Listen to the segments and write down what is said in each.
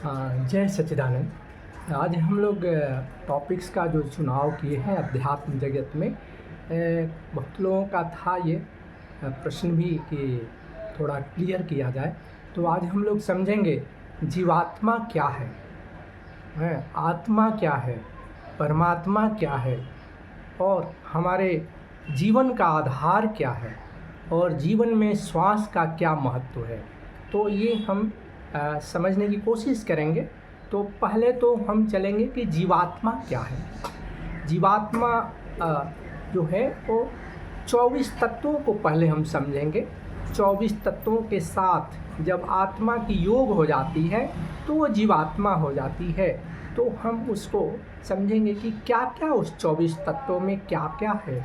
जय सच्चिदानंद। आज हम लोग टॉपिक्स का जो चुनाव किए हैं अध्यात्म जगत में, बहुत लोगों का था ये प्रश्न भी कि थोड़ा क्लियर किया जाए। तो आज हम लोग समझेंगे जीवात्मा क्या है, आत्मा क्या है, परमात्मा क्या है और हमारे जीवन का आधार क्या है और जीवन में श्वास का क्या महत्व है। तो ये हम समझने की कोशिश करेंगे। तो पहले तो हम चलेंगे कि जीवात्मा क्या है। जीवात्मा जो है वो 24 तत्वों को पहले हम समझेंगे। 24 तत्वों के साथ जब आत्मा की योग हो जाती है तो वो जीवात्मा हो जाती है। तो हम उसको समझेंगे कि क्या क्या उस 24 तत्वों में क्या क्या है।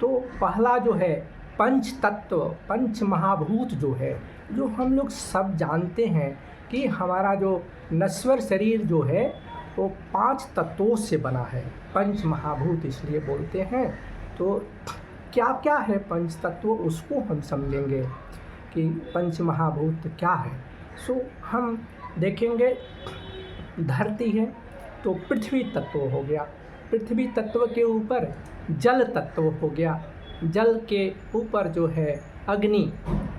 तो पहला जो है पंच तत्व, पंच महाभूत जो है, जो हम लोग सब जानते हैं कि हमारा जो नश्वर शरीर जो है वो 5 तत्वों से बना है। पंच महाभूत इसलिए बोलते हैं। तो क्या क्या है पंच तत्व, उसको हम समझेंगे कि पंच महाभूत क्या है। सो हम देखेंगे धरती है तो पृथ्वी तत्व हो गया, पृथ्वी तत्व के ऊपर जल तत्व हो गया, जल के ऊपर जो है अग्नि,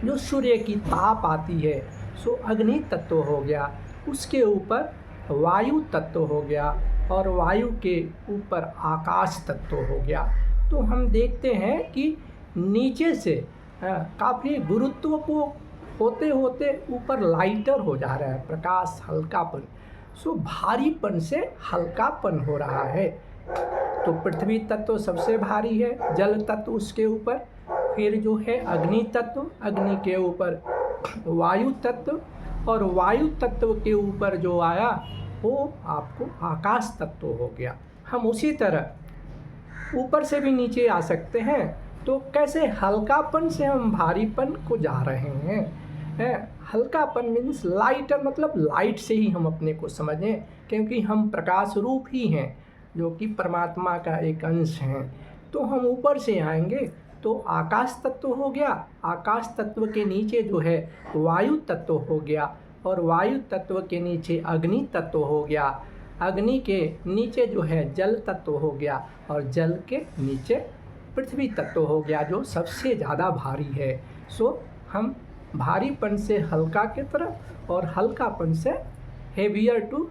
जो सूर्य की ताप आती है सो अग्नि तत्व हो गया, उसके ऊपर वायु तत्व हो गया और वायु के ऊपर आकाश तत्व हो गया। तो हम देखते हैं कि नीचे से काफ़ी गुरुत्व को होते होते ऊपर लाइटर हो जा रहा है, प्रकाश, हल्कापन। सो भारीपन से हल्कापन हो रहा है। तो पृथ्वी तत्व सबसे भारी है, जल तत्व उसके ऊपर, फिर जो है अग्नि तत्व, अग्नि के ऊपर वायु तत्व और वायु तत्व के ऊपर जो आया वो आपको आकाश तत्व हो गया। हम उसी तरह ऊपर से भी नीचे आ सकते हैं। तो कैसे हल्कापन से हम भारीपन को जा रहे हैं। हल्कापन मीन्स लाइटर, मतलब लाइट से ही हम अपने को समझें, क्योंकि हम प्रकाश रूप ही हैं जो कि परमात्मा का एक अंश हैं। तो हम ऊपर से आएंगे तो आकाश तत्व हो गया, आकाश तत्व के नीचे जो है वायु तत्व हो गया और वायु तत्व के नीचे अग्नि तत्व हो गया, अग्नि के नीचे जो है जल तत्व हो गया और जल के नीचे पृथ्वी तत्व हो गया, जो सबसे ज़्यादा भारी है। सो हम भारीपन से हल्का की तरफ और हल्कापन से heavier to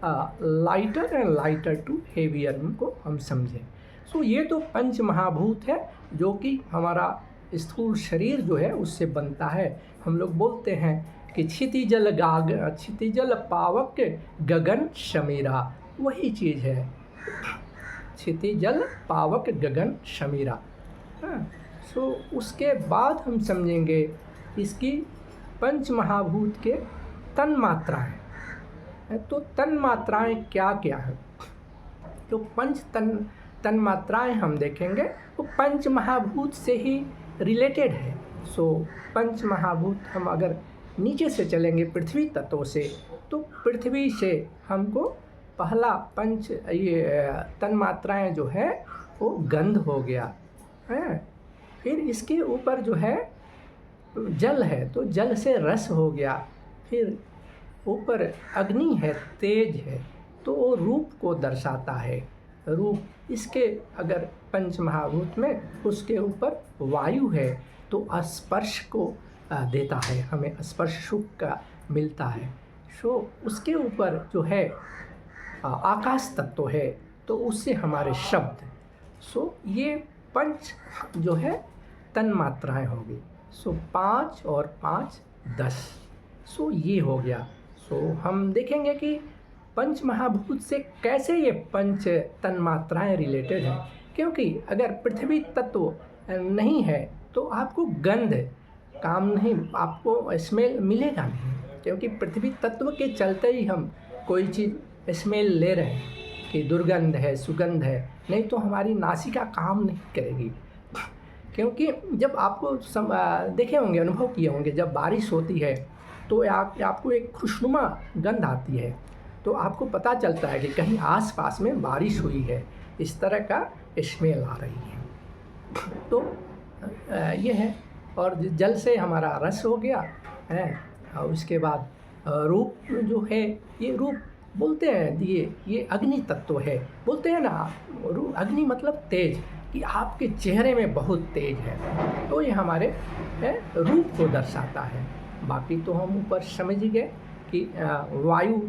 lighter and lighter to heavier को हम समझें। सो ये तो पंच महाभूत है जो कि हमारा स्थूल शरीर जो है उससे बनता है। हम लोग बोलते हैं कि क्षितिजल पावक गगन समीरा, वही चीज़ है, क्षितिजल पावक गगन समीरा। सो उसके बाद हम समझेंगे इसकी पंच महाभूत के तन मात्राएँ। तो तन मात्राएँ क्या क्या है। तो पंच तन मात्राएँ हम देखेंगे वो पंच महाभूत से ही रिलेटेड है। सो पंच महाभूत हम अगर नीचे से चलेंगे पृथ्वी तत्व से, तो पृथ्वी से हमको पहला पंच ये तन मात्राएँ जो है वो गंध हो गया है। फिर इसके ऊपर जो है जल है तो जल से रस हो गया। फिर ऊपर अग्नि है, तेज है, तो वो रूप को दर्शाता है, रूप। इसके अगर पंच महाभूत में उसके ऊपर वायु है तो स्पर्श को देता है, हमें स्पर्श सुख का मिलता है। सो उसके ऊपर जो है आकाश तत्व है तो उससे हमारे शब्द। सो ये पंच जो है तन मात्राएँ हो गई। सो 5 और 5 10। सो ये हो गया। सो हम देखेंगे कि पंच महाभूत से कैसे ये पंच तन मात्राएँ रिलेटेड हैं। क्योंकि अगर पृथ्वी तत्व नहीं है तो आपको गंध काम नहीं, आपको स्मेल मिलेगा नहीं, क्योंकि पृथ्वी तत्व के चलते ही हम कोई चीज़ स्मेल ले रहे हैं कि दुर्गंध है, सुगंध है, नहीं तो हमारी नासिका काम नहीं करेगी। क्योंकि जब आपको देखे होंगे, अनुभव किए होंगे, जब बारिश होती है तो आपको एक खुशनुमा गंध आती है, तो आपको पता चलता है कि कहीं आसपास में बारिश हुई है, इस तरह का स्मेल आ रही है। तो ये है। और जल से हमारा रस हो गया है और उसके बाद रूप जो है, ये रूप बोलते हैं, ये अग्नि तत्व है, बोलते हैं ना, अग्नि मतलब तेज, कि आपके चेहरे में बहुत तेज है, तो ये हमारे रूप को दर्शाता है। बाकी तो हम ऊपर समझ गए कि वायु,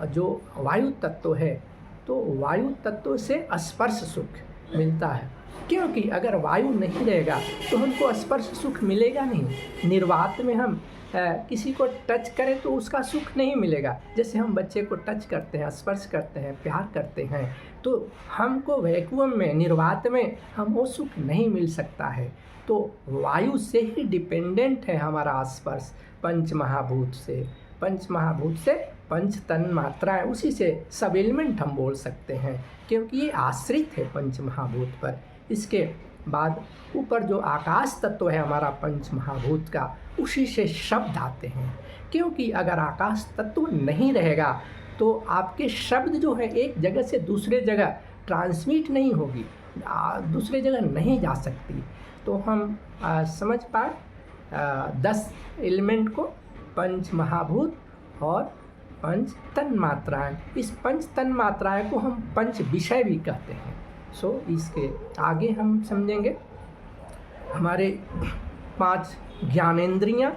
जो वायु तत्व है, तो वायु तत्व से स्पर्श सुख मिलता है, क्योंकि अगर वायु नहीं रहेगा तो हमको स्पर्श सुख मिलेगा नहीं। निर्वात में हम किसी को टच करें तो उसका सुख नहीं मिलेगा। जैसे हम बच्चे को टच करते हैं, स्पर्श करते हैं, प्यार करते हैं, तो हमको वैक्यूम में, निर्वात में हम वो सुख नहीं मिल सकता है। तो वायु से ही डिपेंडेंट है हमारा स्पर्श, पंच महाभूत से। पंच महाभूत से पंच तन मात्राएं, उसी से सब एलिमेंट हम बोल सकते हैं, क्योंकि ये आश्रित है पंच महाभूत पर। इसके बाद ऊपर जो आकाश तत्व है हमारा पंच महाभूत का, उसी से शब्द आते हैं, क्योंकि अगर आकाश तत्व नहीं रहेगा तो आपके शब्द जो है एक जगह से दूसरे जगह ट्रांसमिट नहीं होगी, दूसरे जगह नहीं जा सकती। तो हम समझ पाए 10 एलिमेंट को, पंच महाभूत और पंच तन मात्राएँ। इस पंच तन मात्राएँ को हम पंच विषय भी कहते हैं। इसके आगे हम समझेंगे हमारे 5 ज्ञानेंद्रियाँ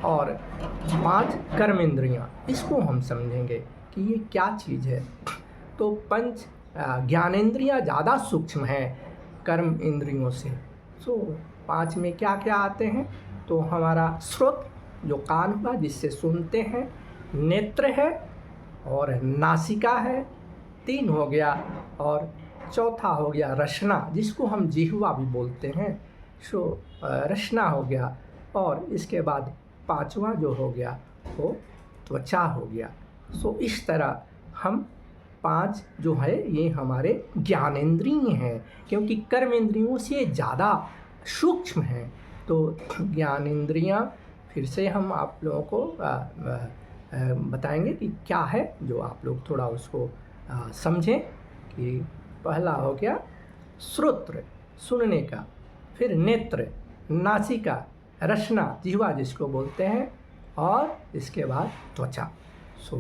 और 5 कर्मेंद्रियाँ, इसको हम समझेंगे कि ये क्या चीज़ है। तो पंच ज्ञानेंद्रियाँ ज़्यादा सूक्ष्म हैं कर्म इंद्रियों से। 5 में क्या क्या आते हैं, तो हमारा श्रोत जो कान हुआ जिससे सुनते हैं, नेत्र है और नासिका है, 3 हो गया, और चौथा हो गया रसना, जिसको हम जिह्वा भी बोलते हैं। रसना हो गया, और इसके बाद 5वां जो हो गया वो त्वचा हो गया। इस तरह हम 5 जो है ये हमारे ज्ञानेंद्रिय हैं, क्योंकि कर्मेंद्रियों से ज़्यादा सूक्ष्म हैं। तो ज्ञानेंद्रियाँ फिर से हम आप लोगों को बताएंगे कि क्या है, जो आप लोग थोड़ा उसको समझें। कि पहला हो गया श्रोत्र, सुनने का, फिर नेत्र, नासिका, रसना, जिह्वा जिसको बोलते हैं, और इसके बाद त्वचा।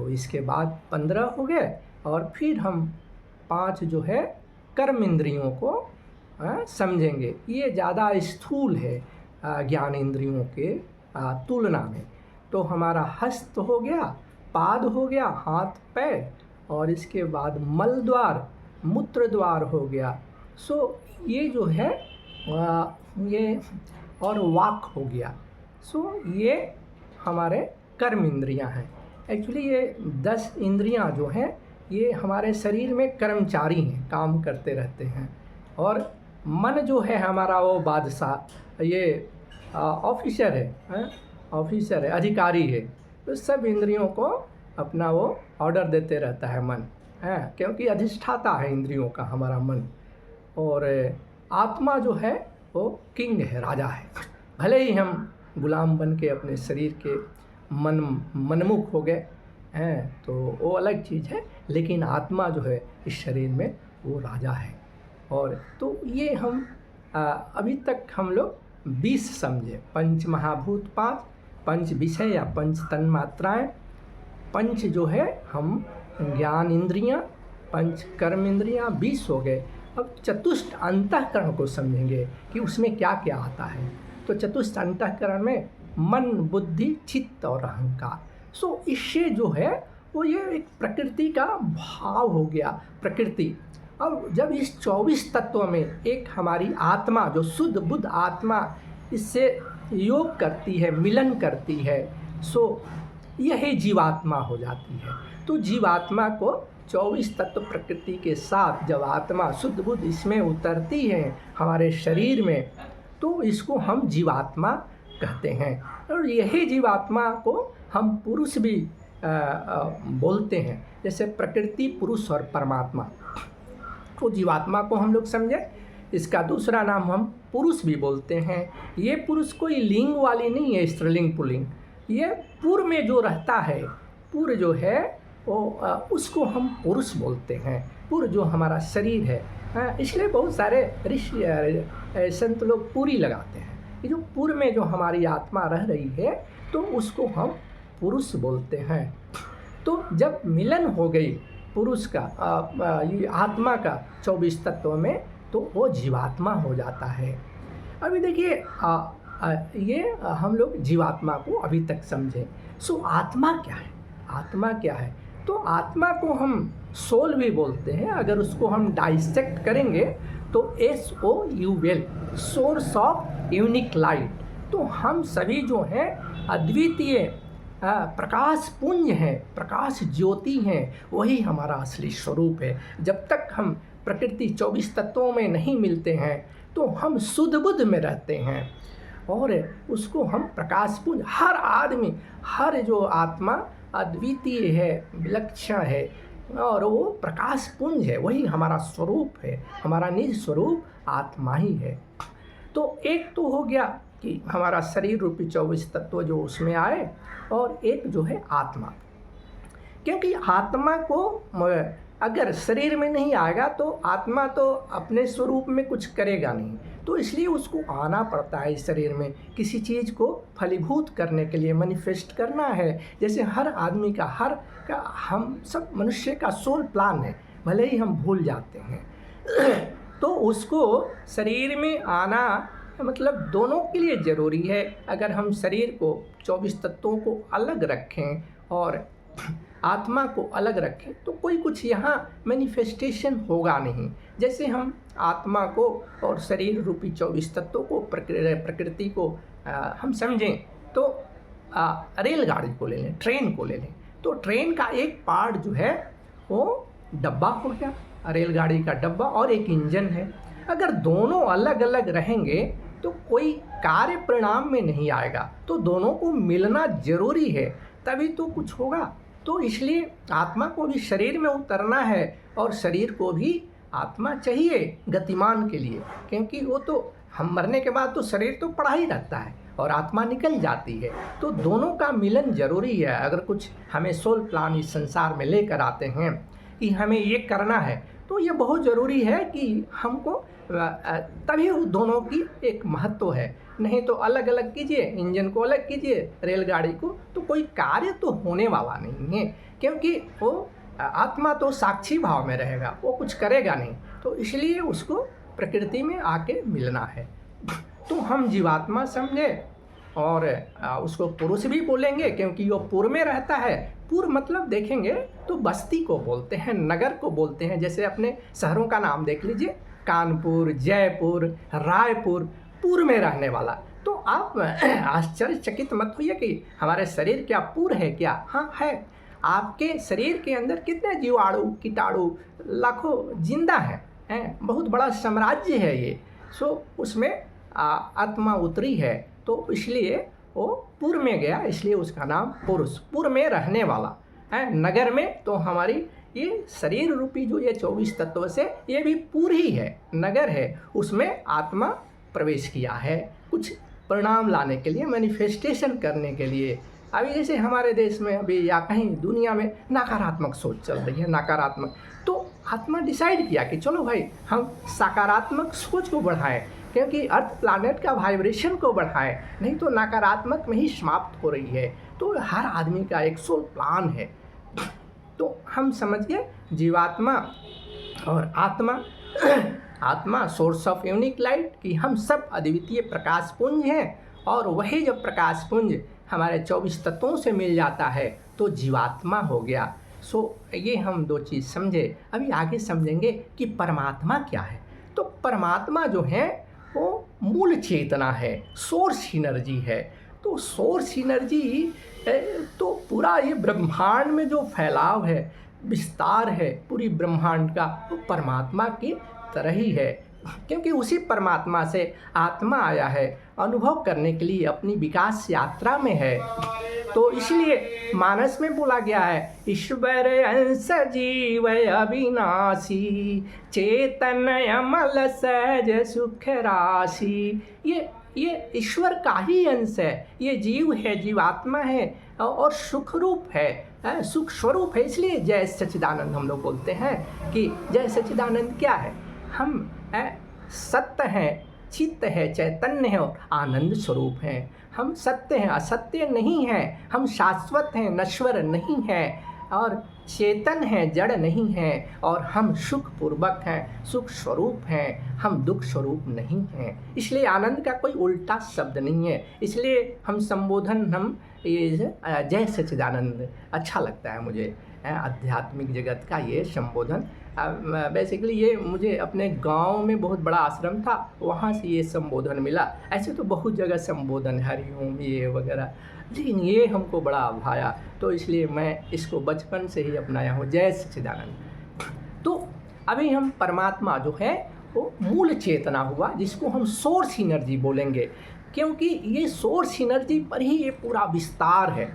इसके बाद 15 हो गए, और फिर हम 5 जो है कर्म इंद्रियों को समझेंगे। ये ज़्यादा स्थूल है ज्ञान इंद्रियों के तुलना में। तो हमारा हस्त हो गया, पाद हो गया, हाथ पैर, और इसके बाद मल द्वार, मूत्र द्वार हो गया। ये जो है ये, और वाक हो गया। ये हमारे कर्म इंद्रियाँ हैं। एक्चुअली ये 10 इंद्रियाँ जो हैं ये हमारे शरीर में कर्मचारी हैं, काम करते रहते हैं। और मन जो है हमारा वो बादशाह, ये ऑफिसर है, ऑफिसर है, अधिकारी है। तो सब इंद्रियों को अपना वो ऑर्डर देते रहता है मन, है, क्योंकि अधिष्ठाता है इंद्रियों का हमारा मन। और आत्मा जो है वो किंग है, राजा है। भले ही हम गुलाम बन के अपने शरीर के मनमुख हो गए हैं, तो वो अलग चीज़ है, लेकिन आत्मा जो है इस शरीर में वो राजा है। और तो ये हम अभी तक हम लोग 20 समझे। पंच महाभूत 5, पंच विषय या पंच तन मात्राएँ, पंच जो है हम ज्ञान इंद्रियाँ, पंच कर्म इंद्रियाँ 20 हो गए। अब चतुष्ट अंतःकरण को समझेंगे कि उसमें क्या क्या आता है। तो चतुष्ट अंतःकरण में मन, बुद्धि, चित्त और अहंकार। इससे जो है वो ये एक प्रकृति का भाव हो गया, प्रकृति। अब जब इस 24 तत्वों में एक हमारी आत्मा जो शुद्ध बुद्ध आत्मा इससे योग करती है, मिलन करती है, यही जीवात्मा हो जाती है। तो जीवात्मा को 24 तत्व प्रकृति के साथ जब आत्मा शुद्ध बुद्ध इसमें उतरती है हमारे शरीर में, तो इसको हम जीवात्मा कहते हैं। और यही जीवात्मा को हम पुरुष भी बोलते हैं। जैसे प्रकृति, पुरुष और परमात्मा। तो जीवात्मा को हम लोग समझे, इसका दूसरा नाम हम पुरुष भी बोलते हैं। ये पुरुष कोई लिंग वाली नहीं है, स्त्रीलिंग पुल्लिंग। ये पूर्व में जो रहता है, पूर्व जो है वो उसको हम पुरुष बोलते हैं। पूर्व जो हमारा शरीर है, इसलिए बहुत सारे ऋषि संत लोग पूरी लगाते हैं। ये जो पूर्व में जो हमारी आत्मा रह रही है, तो उसको हम पुरुष बोलते हैं। तो जब मिलन हो गई पुरुष का ये आत्मा का 24 तत्वों में, तो वो जीवात्मा हो जाता है। अभी देखिए ये हम लोग जीवात्मा को अभी तक समझें। सो आत्मा क्या है? आत्मा क्या है? तो आत्मा को हम सोल भी बोलते हैं। अगर उसको हम डाइसेक्ट करेंगे तो SOUL, source of unique light. तो हम सभी जो हैं अद्वितीय प्रकाश पुंज हैं, प्रकाश ज्योति हैं, वही हमारा असली स्वरूप है। जब तक हम प्रकृति 24 तत्वों में नहीं मिलते हैं तो हम शुद्ध बुद्ध में रहते हैं, और उसको हम प्रकाश पुंज, हर आदमी, हर जो आत्मा अद्वितीय है, विलक्षण है, और वो प्रकाश पुंज है, वही हमारा स्वरूप है। हमारा निज स्वरूप आत्मा ही है। तो एक तो हो गया कि हमारा शरीर रूपी 24 तत्व जो उसमें आए, और एक जो है आत्मा। क्योंकि आत्मा को अगर शरीर में नहीं आएगा तो आत्मा तो अपने स्वरूप में कुछ करेगा नहीं, तो इसलिए उसको आना पड़ता है इस शरीर में, किसी चीज़ को फलीभूत करने के लिए, मैनिफेस्ट करना है। जैसे हर आदमी का, हम सब मनुष्य का सोल प्लान है, भले ही हम भूल जाते हैं तो उसको शरीर में आना मतलब दोनों के लिए ज़रूरी है। अगर हम शरीर को 24 तत्वों को अलग रखें और आत्मा को अलग रखें तो कोई कुछ यहाँ मैनिफेस्टेशन होगा नहीं। जैसे हम आत्मा को और शरीर रूपी 24 तत्वों को, प्रकृति को हम समझें तो रेलगाड़ी को ले लें, ट्रेन को ले लें। तो ट्रेन का एक पार्ट जो है वो डब्बा हो गया, रेलगाड़ी का डब्बा, और एक इंजन है। अगर दोनों अलग अलग रहेंगे तो कोई कार्य परिणाम में नहीं आएगा, तो दोनों को मिलना जरूरी है, तभी तो कुछ होगा। तो इसलिए आत्मा को भी शरीर में उतरना है और शरीर को भी आत्मा चाहिए गतिमान के लिए, क्योंकि वो तो हम मरने के बाद तो शरीर तो पड़ा ही रहता है और आत्मा निकल जाती है। तो दोनों का मिलन जरूरी है। अगर कुछ हमें सोल प्लान इस संसार में लेकर आते हैं कि हमें ये करना है, तो ये बहुत ज़रूरी है कि हमको, तभी दोनों की एक महत्व है। नहीं तो अलग अलग कीजिए, इंजन को अलग कीजिए, रेलगाड़ी को, तो कोई कार्य तो होने वाला नहीं है, क्योंकि वो आत्मा तो साक्षी भाव में रहेगा, वो कुछ करेगा नहीं। तो इसलिए उसको प्रकृति में आके मिलना है। तो हम जीवात्मा समझे और उसको पुरुष भी बोलेंगे, क्योंकि वो पूर्व में रहता है। पूर्व मतलब देखेंगे तो बस्ती को बोलते हैं, नगर को बोलते हैं। जैसे अपने शहरों का नाम देख लीजिए, कानपुर, जयपुर, रायपुर, पूर्व में रहने वाला। तो आप आश्चर्यचकित मत होइए कि हमारे शरीर क्या पूर्व है क्या? हाँ है। आपके शरीर के अंदर कितने जीवाणु, कीटाणु, लाखों जिंदा हैं, बहुत बड़ा साम्राज्य है ये। सो उसमें आत्मा उतरी है, तो इसलिए वो पूर्व में गया, इसलिए उसका नाम पुरुष, पूर्व में रहने वाला है। नगर में तो हमारी ये शरीर रूपी जो ये 24 तत्व से ये भी पूर्व ही है, नगर है, उसमें आत्मा प्रवेश किया है कुछ परिणाम लाने के लिए, मैनिफेस्टेशन करने के लिए। अभी जैसे हमारे देश में अभी या कहीं दुनिया में नकारात्मक सोच चल रही है, नकारात्मक, तो आत्मा डिसाइड किया कि चलो भाई हम सकारात्मक सोच को बढ़ाएं, क्योंकि अर्थ प्लैनेट का वाइब्रेशन को बढ़ाएं, नहीं तो नकारात्मक में ही समाप्त हो रही है। तो हर आदमी का एक सोल प्लान है। तो हम समझिए जीवात्मा और आत्मा आत्मा सोर्स ऑफ यूनिक लाइट, कि हम सब अद्वितीय प्रकाश पुंज हैं, और वही जब प्रकाश पुंज हमारे 24 तत्वों से मिल जाता है तो जीवात्मा हो गया। सो ये हम दो चीज़ समझे। अभी आगे समझेंगे कि परमात्मा क्या है। तो परमात्मा जो है वो मूल चेतना है, सोर्स एनर्जी है। तो सोर्स एनर्जी तो पूरा ये ब्रह्मांड में जो फैलाव है, विस्तार है पूरी ब्रह्मांड का, वो परमात्मा की तरह ही है, क्योंकि उसी परमात्मा से आत्मा आया है, अनुभव करने के लिए अपनी विकास यात्रा में है। तो इसलिए मानस में बोला गया है, ईश्वर अंश जीव अविनाशी, चेतन अमल सहज सुख राशि। ये ईश्वर का ही अंश है, ये जीव है, जीवात्मा है और सुख रूप है, सुख स्वरूप है। इसलिए जय सच्चिदानंद हम लोग बोलते हैं कि जय सच्चिदानंद क्या है? हम सत्य हैं, चित्त है, चैतन्य है और आनंद स्वरूप हैं। हम सत्य हैं, असत्य नहीं हैं, हम शाश्वत हैं, नश्वर नहीं हैं, और चेतन हैं, जड़ नहीं हैं, और हम सुखपूर्वक हैं, सुख स्वरूप हैं, हम दुख स्वरूप नहीं हैं। इसलिए आनंद का कोई उल्टा शब्द नहीं है। इसलिए हम संबोधन हम ये जय सच्चिदानंद अच्छा लगता है मुझे, आध्यात्मिक जगत का ये संबोधन। बेसिकली ये मुझे अपने गांव में बहुत बड़ा आश्रम था, वहाँ से ये संबोधन मिला। ऐसे तो बहुत जगह संबोधन हरिओम ये वगैरह, लेकिन ये हमको बड़ा भाया, तो इसलिए मैं इसको बचपन से ही अपनाया हूँ, जय सच्चिदानंद। तो अभी हम परमात्मा जो है वो मूल चेतना हुआ, जिसको हम सोर्स एनर्जी बोलेंगे, क्योंकि ये सोर्स एनर्जी पर ही ये पूरा विस्तार है।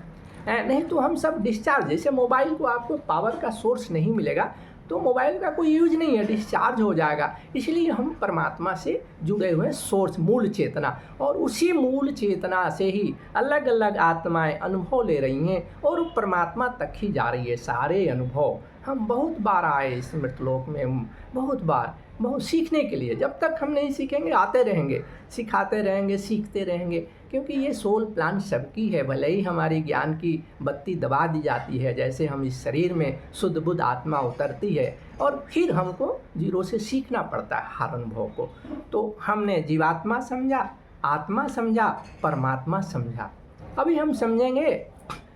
नहीं तो हम सब डिस्चार्ज, जैसे मोबाइल को आपको पावर का सोर्स नहीं मिलेगा तो मोबाइल का कोई यूज नहीं है, डिस्चार्ज हो जाएगा। इसलिए हम परमात्मा से जुड़े हुए सोर्स, मूल चेतना, और उसी मूल चेतना से ही अलग अलग आत्माएं अनुभव ले रही हैं और परमात्मा तक ही जा रही है सारे अनुभव। हम बहुत बार आए इस मृतलोक में, बहुत बार, बहुत सीखने के लिए। जब तक हम नहीं सीखेंगे आते रहेंगे, सिखाते रहेंगे, सीखते रहेंगे, क्योंकि ये सोल प्लान सबकी है। भले ही हमारी ज्ञान की बत्ती दबा दी जाती है, जैसे हम इस शरीर में शुद्ध बुद्ध आत्मा उतरती है और फिर हमको जीरो से सीखना पड़ता है हर अनुभव को। तो हमने जीवात्मा समझा, आत्मा समझा, परमात्मा समझा। अभी हम समझेंगे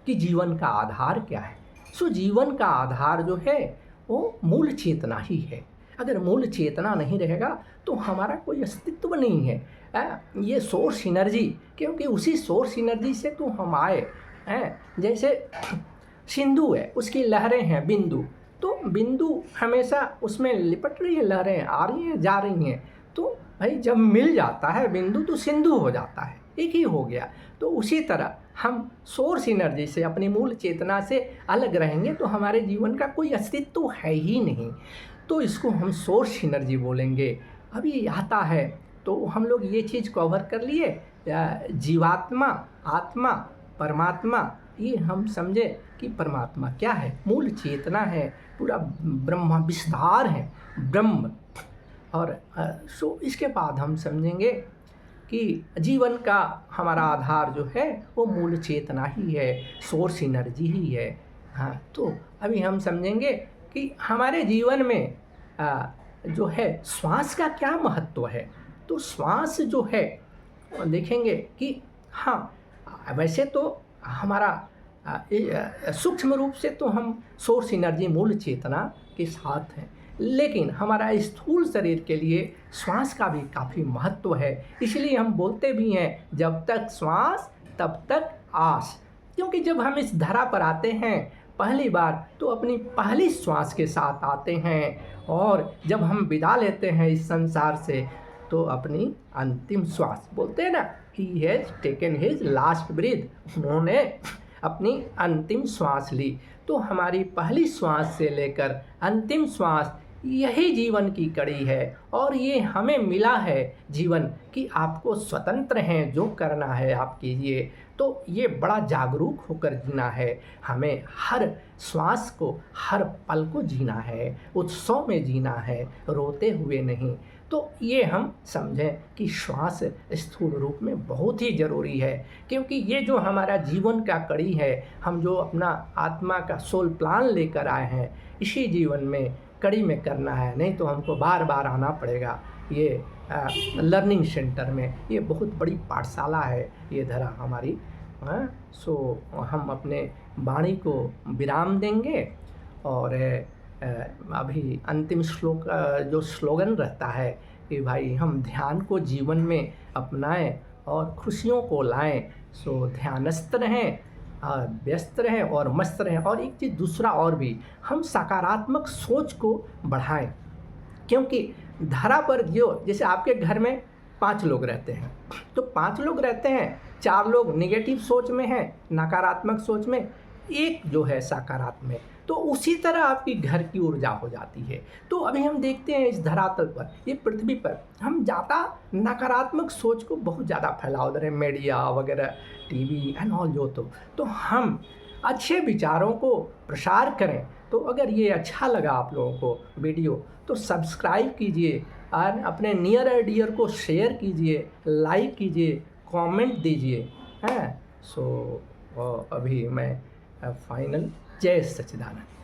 कि जीवन का आधार क्या है। सो जीवन का आधार जो है वो मूल चेतना ही है। अगर मूल चेतना नहीं रहेगा तो हमारा कोई अस्तित्व नहीं है। ये सोर्स एनर्जी, क्योंकि उसी सोर्स एनर्जी से तो हम आए हैं। जैसे सिंधु है, उसकी लहरें हैं बिंदु, तो बिंदु हमेशा उसमें लिपट रही है, लहरें आ रही हैं जा रही हैं, तो भाई जब मिल जाता है बिंदु तो सिंधु हो जाता है, एक ही हो गया। तो उसी तरह हम सोर्स एनर्जी से, अपनी मूल चेतना से अलग रहेंगे तो हमारे जीवन का कोई अस्तित्व है ही नहीं। तो इसको हम सोर्स एनर्जी बोलेंगे। अभी आता है तो हम लोग ये चीज़ कवर कर लिए, जीवात्मा, आत्मा, परमात्मा। ये हम समझे कि परमात्मा क्या है, मूल चेतना है, पूरा ब्रह्मा विस्तार है, ब्रह्म। और सो इसके बाद हम समझेंगे कि जीवन का हमारा आधार जो है वो मूल चेतना ही है, सोर्स एनर्जी ही है। हाँ, तो अभी हम समझेंगे कि हमारे जीवन में जो है श्वास का क्या महत्व है। तो श्वास जो है देखेंगे कि हाँ, वैसे तो हमारा सूक्ष्म रूप से तो हम सोर्स एनर्जी, मूल चेतना के साथ हैं, लेकिन हमारा स्थूल शरीर के लिए श्वास का भी काफ़ी महत्व है। इसलिए हम बोलते भी हैं जब तक श्वास तब तक आस, क्योंकि जब हम इस धरा पर आते हैं पहली बार तो अपनी पहली श्वास के साथ आते हैं, और जब हम विदा लेते हैं इस संसार से तो अपनी अंतिम श्वास, बोलते हैं ना, he has taken his last breath, उन्होंने अपनी अंतिम श्वास ली। तो हमारी पहली श्वास से लेकर अंतिम श्वास यही जीवन की कड़ी है, और ये हमें मिला है जीवन कि आपको स्वतंत्र हैं, जो करना है आप कीजिए। तो ये बड़ा जागरूक होकर जीना है, हमें हर श्वास को, हर पल को जीना है, उत्सव में जीना है, रोते हुए नहीं। तो ये हम समझें कि श्वास स्थूल रूप में बहुत ही ज़रूरी है, क्योंकि ये जो हमारा जीवन का कड़ी है, हम जो अपना आत्मा का सोल प्लान लेकर आए हैं, इसी जीवन में कड़ी में करना है, नहीं तो हमको बार बार आना पड़ेगा। ये लर्निंग सेंटर में, ये बहुत बड़ी पाठशाला है ये धरा हमारी। सो हम अपने वाणी को विराम देंगे, और अभी अंतिम श्लोक जो स्लोगन रहता है कि भाई हम ध्यान को जीवन में अपनाएं और खुशियों को लाएं। सो ध्यानस्थ रहें, व्यस्त रहें और मस्त रहें। और एक चीज़ दूसरा और भी, हम सकारात्मक सोच को बढ़ाएं, क्योंकि धरा पर जो, जैसे आपके घर में 5 लोग रहते हैं, तो 5 लोग रहते हैं, 4 लोग नेगेटिव सोच में हैं, नकारात्मक सोच में, एक जो है सकारात्मक, तो उसी तरह आपकी घर की ऊर्जा हो जाती है। तो अभी हम देखते हैं इस धरातल पर, ये पृथ्वी पर हम ज़्यादा नकारात्मक सोच को बहुत ज़्यादा फैलाव दे रहे हैं, मीडिया वगैरह, टीवी एंड ऑल जो। तो हम अच्छे विचारों को प्रसार करें। तो अगर ये अच्छा लगा आप लोगों को वीडियो तो सब्सक्राइब कीजिए, और अपने नियर एंड डियर को शेयर कीजिए, लाइक कीजिए, कमेंट दीजिए। हैं। सो अभी मैं फाइनल जय सच्चिदानंद।